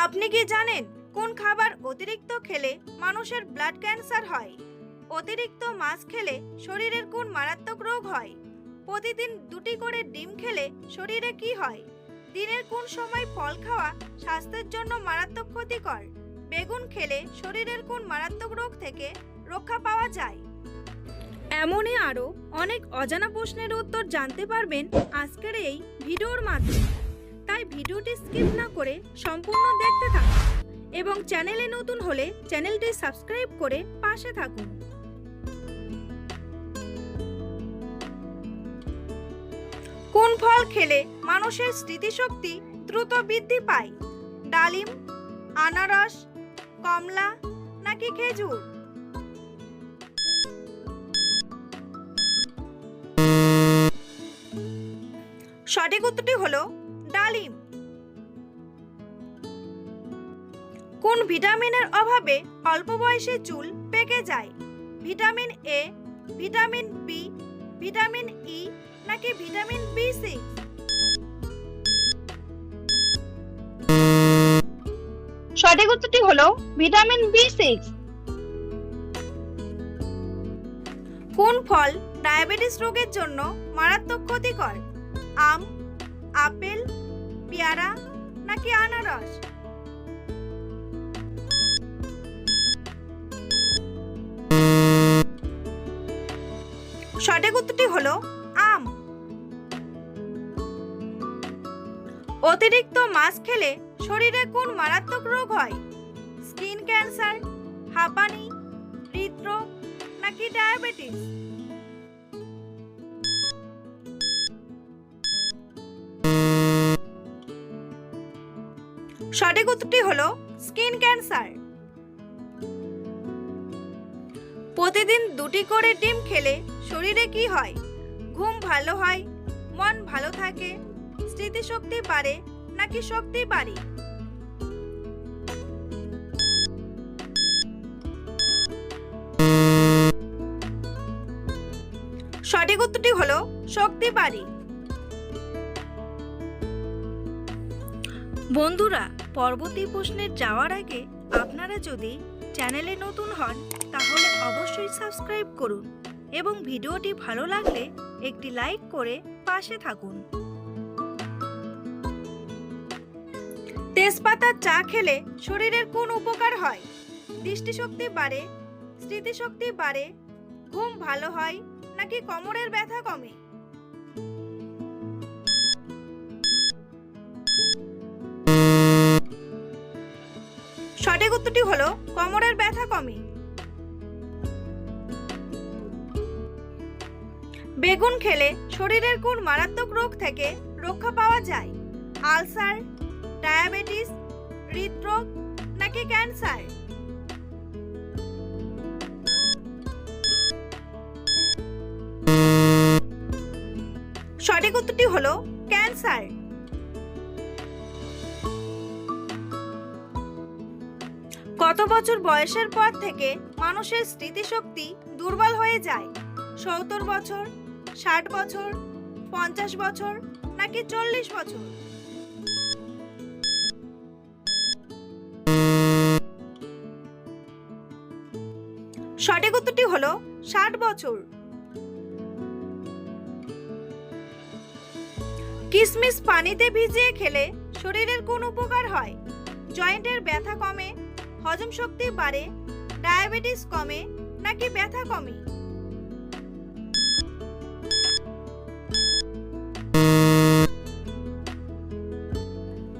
আপনি কি জানেন কোন খাবার অতিরিক্ত খেলে মানুষের ব্লাড ক্যান্সার হয়? অতিরিক্ত মাছ খেলে শরীরের কোন মারাত্মক রোগ হয়? প্রতিদিন 2টি করে ডিম খেলে শরীরে কি হয়? দিনের কোন সময় ফল খাওয়া স্বাস্থ্যের জন্য মারাত্মক ক্ষতিকর? বেগুন খেলে শরীরের কোন মারাত্মক রোগ থেকে রক্ষা পাওয়া যায়? এমনই আরও অনেক অজানা প্রশ্নের উত্তর জানতে পারবেন আজকের এই ভিডিওর মাধ্যমে। তাই ভিডিওটি স্কিপ না করে সম্পূর্ণ দেখতে থাকুন এবং চ্যানেলে নতুন হলে চ্যানেলটি সাবস্ক্রাইব করে পাশে থাকুন। কোন ফল খেলে মানুষের স্মৃতিশক্তি দ্রুত বৃদ্ধি পায়? ডালিম, আনারস, কমলা নাকি খেজুর? সঠিক উত্তরটি হলো ডালিম। কোন ভিটামিনের অভাবে অল্প বয়সে চুল পেকে যায়? Vitamin A, vitamin B, vitamin E নাকি ভিটামিন B6? সঠিক উত্তরটি হলো ভিটামিন B6। কোন ফল ডায়াবেটিস রোগের জন্য মারাত্মক ক্ষতিকর? আম, আপেল, পেয়ারা নাকি আনারস? সঠিক উত্তরটি হলো আম। অতিরিক্ত মাছ খেলে শরীরে কোন মারাত্মক রোগ হয়? স্কিন ক্যান্সার, হাঁপানি, হৃদরোগ নাকি ডায়াবেটিস? সঠিক উত্তরটি হলো স্কিন ক্যান্সার। প্রতিদিন 2টি করে ডিম খেলে শরীরে কি হয়? ঘুম ভালো হয়, মন ভালো থাকে, স্মৃতিশক্তি বাড়ে নাকি শক্তি বাড়ে? সঠিক উত্তরটি হলো শক্তি বাড়ে। বন্ধুরা, পরবর্তী প্রশ্নে যাওয়ার আগে আপনারা যদি চ্যানেলে নতুন হন তাহলে অবশ্যই সাবস্ক্রাইব করুন এবং ভিডিওটি ভালো লাগলে একটি লাইক করে পাশে থাকুন। তেজপাতার চা খেলে শরীরের কোন উপকার হয়? দৃষ্টিশক্তি বাড়ে, স্মৃতিশক্তি বাড়ে, ঘুম ভালো হয় নাকি কোমরের ব্যথা কমে? সঠিক উত্তরটি হলো কোমরের ব্যথা কমে। বেগুন খেলে শরীরের কোন মারাত্মক রোগ থেকে রক্ষা পাওয়া যায়? আলসার, ডায়াবেটিস, হৃদরোগ নাকি ক্যান্সার? সঠিক উত্তরটি হলো ক্যান্সার। কত বছর বয়সের পর থেকে মানুষের স্মৃতিশক্তি দুর্বল হয়ে যায়? 70 বছর, 60 বছর, 50 বছর নাকি 40 বছর? সঠিক উত্তরটি হলো 60 বছর। কিশমিশ পানিতে ভিজিয়ে খেলে শরীরের কোন উপকার হয়? জয়েন্টের ব্যথা কমে, হজম শক্তি বাড়ে, ডায়াবেটিস কমে নাকি ব্যথা কমে?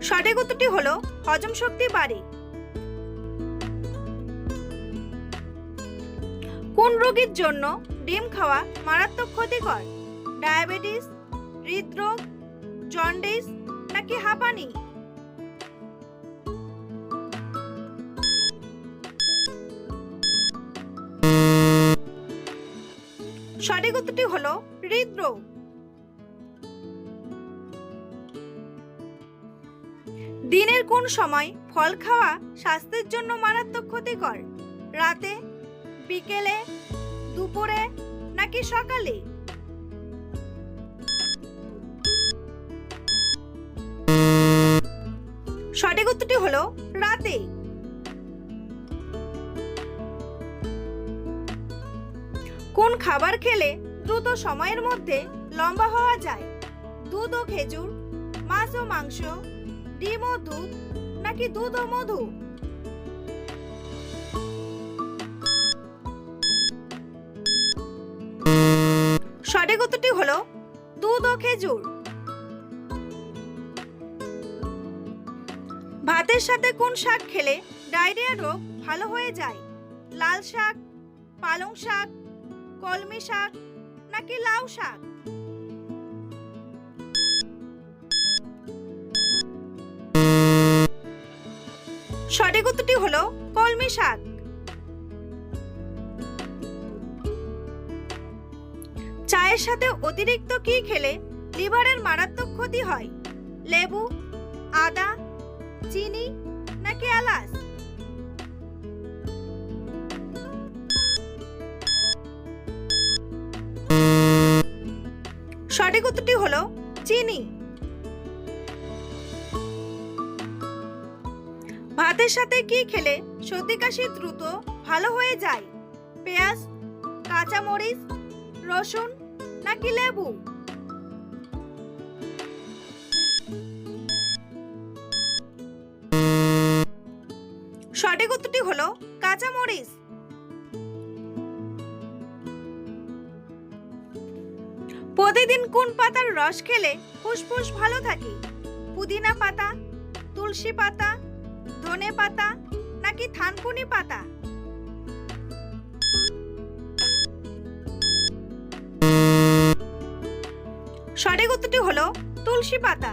সঠিক উত্তরটি হলো হজম শক্তি বাড়ে। কোন রোগীর জন্য ডিম খাওয়া মারাত্মক ক্ষতিকর? ডায়াবেটিস, হৃদরোগ, জন্ডিস নাকি হাঁপানি? সঠিক উত্তরটি হলো হৃদরোগ। দিনের কোন সময় ফল খাওয়া স্বাস্থ্যের জন্য মারাত্মক ক্ষতিকর? রাতে, বিকেলে, দুপুরে নাকি সকালে? সঠিক উত্তরটি হলো রাতে। কোন খাবার খেলে দ্রুত সময়ের মধ্যে লম্বা হওয়া যায়? দুধ ও খেজুর, মাছ ও মাংস, ডিম ও দুধ, নাকি দুধ ও মধু? সঠিক উত্তরটি হলো দুধ ও খেজুর। ভাতের সাথে কোন শাক খেলে ডায়রিয়া রোগ ভালো হয়ে যায়? লাল শাক, পালং শাক, কলমি শাক, নাকি লাউ শাক? সঠিক উত্তরটি হলো কলমি শাক। চায়ের সাথে অতিরিক্ত কি খেলে লিভারের মারাত্মক ক্ষতি হয়? লেবু, আদা, চিনি, নাকি এলাচ? সঠিক উত্তরটি হলো চিনি। ভাতের সাথে কি খেলে সর্দি কাশি দ্রুত ভালো হয়ে যায়? পেঁয়াজ, কাঁচামরিচ, রসুন, নাকি লেবু? সঠিক উত্তরটি হলো কাঁচামরিচ। প্রতিদিন কোন পাতার রস খেলে ফুসফুস ভালো থাকে? পুদিনা পাতা, তুলসী পাতা, ধনে পাতা, নাকি থানকুনি পাতা? সঠিক উত্তরটি হলো তুলসী পাতা।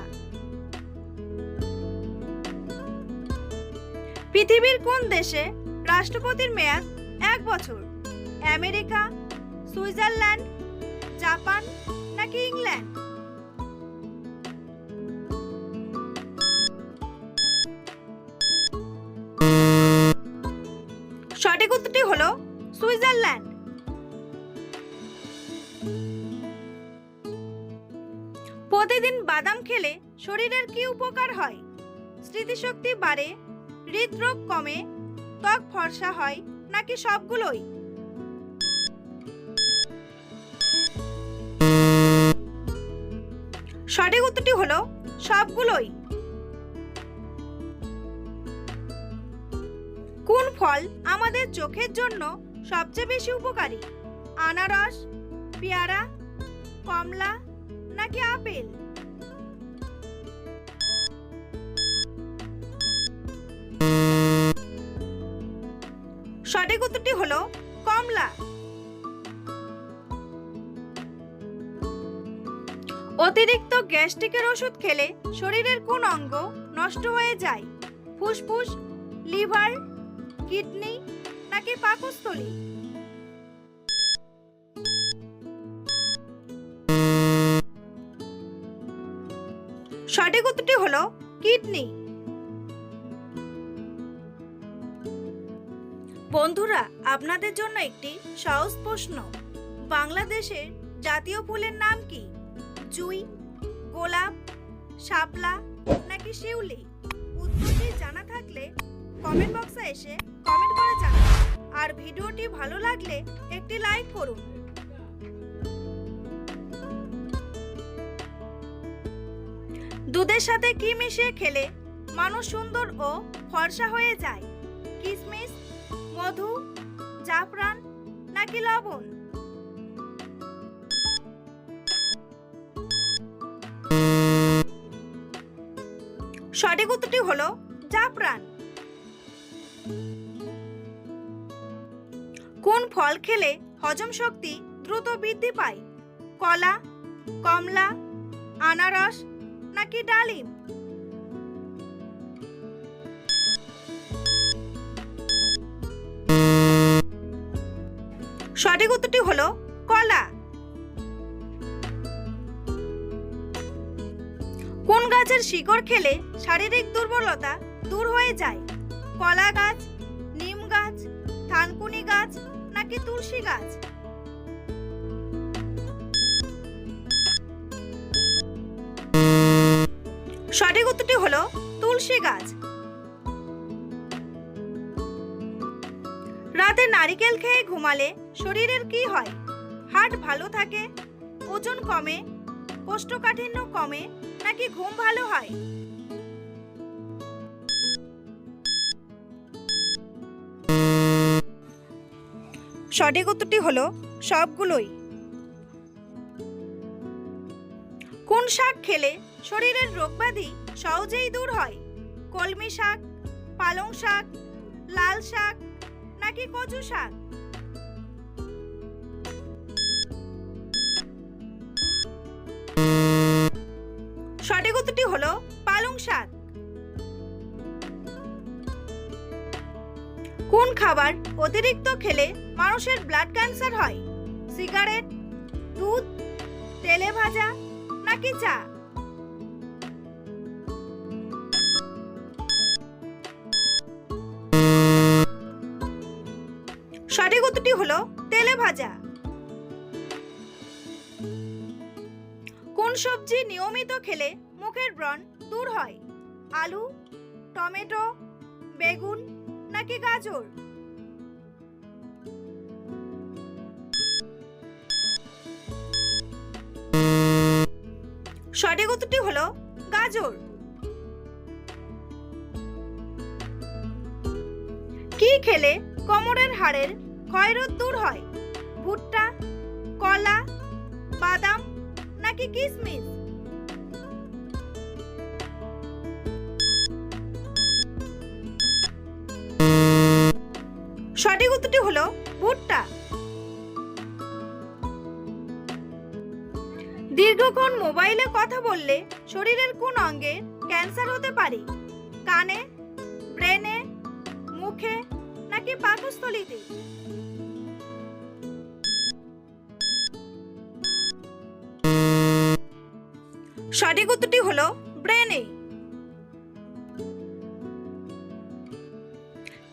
পৃথিবীর কোন দেশে রাষ্ট্রপতির মেয়াদ 1 বছর? আমেরিকা, সুইজারল্যান্ড, জাপান, নাকি ইংল্যান্ড? সঠিক উত্তরটি হলো সুইজারল্যান্ড। প্রতিদিন বাদাম খেলে শরীরের কি উপকার হয়? স্মৃতিশক্তি বাড়ে, হৃদরোগ কমে, ত্বক ফর্সা হয়, নাকি সবগুলোই? সঠিক উত্তরটি হলো সবগুলোই। কোন ফল আমাদের চোখের জন্য সবচেয়ে বেশি উপকারী? আনারস, পেয়ারা, কমলা, নাকি আপেল? সঠিক উত্তরটি হলো কমলা। অতিরিক্ত গ্যাস্ট্রিকের ওষুধ খেলে শরীরের কোন অঙ্গ নষ্ট হয়ে যায়? ফুসফুস, লিভার, কিডনি, নাকি পাকস্থলী? সঠিক উত্তরটি হলো কিডনি। বন্ধুরা, আপনাদের জন্য একটি সহজ প্রশ্ন। বাংলাদেশের জাতীয় ফুলের নাম কি? জুঁই, গোলাপ, শাপলা, নাকি শিউলি? উত্তরটি জানা থাকলে কমেন্ট বক্সে এসে কমেন্ট করে জানান। আর ভিডিওটি ভালো লাগলে একটি লাইক করুন। দুধের সাথে কি মিশিয়ে খেলে মানুষ সুন্দর ও ফর্সা হয়ে যায়? কিশমিশ, মধু, জাফরান, নাকি লবণ? সঠিক উত্তরটি হলো জাফরান। কোন ফল খেলে হজম শক্তি দ্রুত বৃদ্ধি পায়? কলা, কমলা, আনারস, নাকি ডালিম? সঠিক উত্তরটি হলো কলা। কোন গাছের শিকড় খেলে শারীরিক দুর্বলতা দূর হয়ে যায়? কলা গাছ, নিম গাছ, থানকুনি গাছ, নাকি তুলসী গাছ? সঠিক উত্তরটি হলো তুলসী গাছ। রাতে নারকেল খেয়ে ঘুমালে শরীরের কি হয়? হার্ট ভালো থাকে, ওজন কমে, কোষ্ঠকাঠিন্য কমে, নাকি ঘুম ভালো হয়? সঠিক উত্তরটি হলো সবগুলোই। কোন শাক খেলে শরীরের রোগব্যাধি সহজেই দূর হয়? কলমি শাক, পালং শাক, লাল শাক, নাকি কচু শাক? সঠিক উত্তরটি হলো পালং শাক। কোন খাবার অতিরিক্ত খেলে মানুষের ব্লাড ক্যান্সার হয়? সিগারেট, দুধ, তেলে ভাজা, নাকি চা? সঠিক উত্তরটি হলো তেলে ভাজা। কোন সবজি নিয়মিত খেলে মুখের ব্রণ দূর হয়? আলু, টমেটো, বেগুন, নাকি গাজর? সঠিক উত্তরটি হলো গাজর। কি খেলে কোমরের হাড়ের ক্ষয়রোধ দূর হয়? ভুট্টা, কলা, বাদাম, নাকি কিশমিশ? সঠিক উত্তরটি হলো ভুট্টা। দীর্ঘক্ষণ মোবাইলে কথা বললে শরীরের কোন অঙ্গে ক্যান্সার হতে পারে? কানে, ব্রেনে, মুখে, নাকি পাকস্থলীতে? সঠিক উত্তরটি হলো ব্রেনে।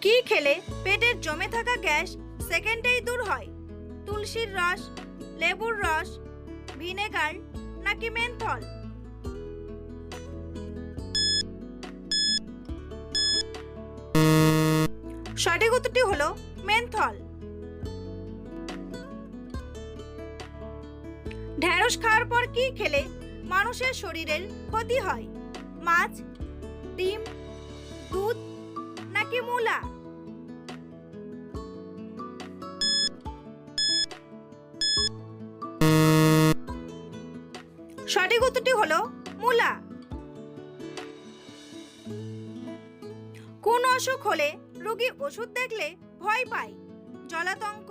কি খেলে পেটের জমে থাকা গ্যাস সেকেন্ডেই দূর হয়? তুলসীর রস, লেবুর রস, ভিনেগার, নাকি মেন্থল? সঠিক উত্তরটি হলো মেন্থল। ঢেঁড়স খাওয়ার পর কি খেলে মানুষের শরীরের ক্ষতি হয়? মাছ, ডিম, দুধ, নাকি মূলা? সঠিক উত্তরটি হলো মূলা। কোন অসুখ হলে রোগী ওষুধ দেখলে ভয় পায়? জলাতঙ্ক,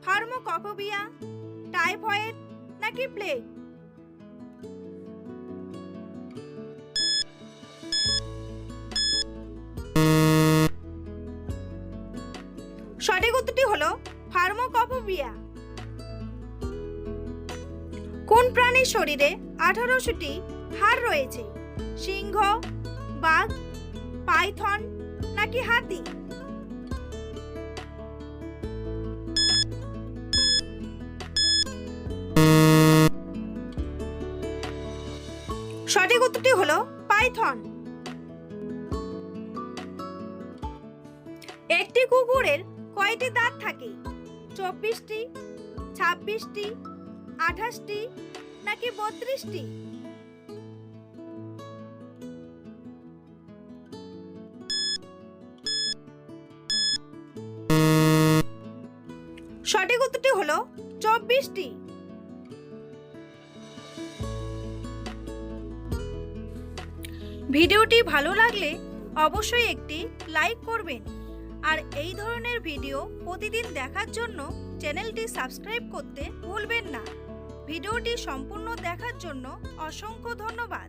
ফার্মোকফোবিয়া, টাইফয়েড, নাকি প্লেগ? সঠিক উত্তরটি হলো ফার্মোকফোবিয়া। কোন প্রাণীর শরীরে 1800টি হাড় রয়েছে? সিংহ, বাঘ, পাইথন, নাকি হাতি? সঠিক উত্তরটি হলো পাইথন। একটি কুকুরের কয়টি দাঁত থাকে? 24টি, 26টি, 28টি, নাকি 32টি? সঠিক উত্তরটি হলো 24টি। ভিডিওটি ভালো লাগলে অবশ্যই একটি লাইক করবেন আর এই ধরনের ভিডিও প্রতিদিন দেখার জন্য চ্যানেলটি সাবস্ক্রাইব করতে ভুলবেন না। ভিডিওটি সম্পূর্ণ দেখার জন্য অসংখ্য ধন্যবাদ।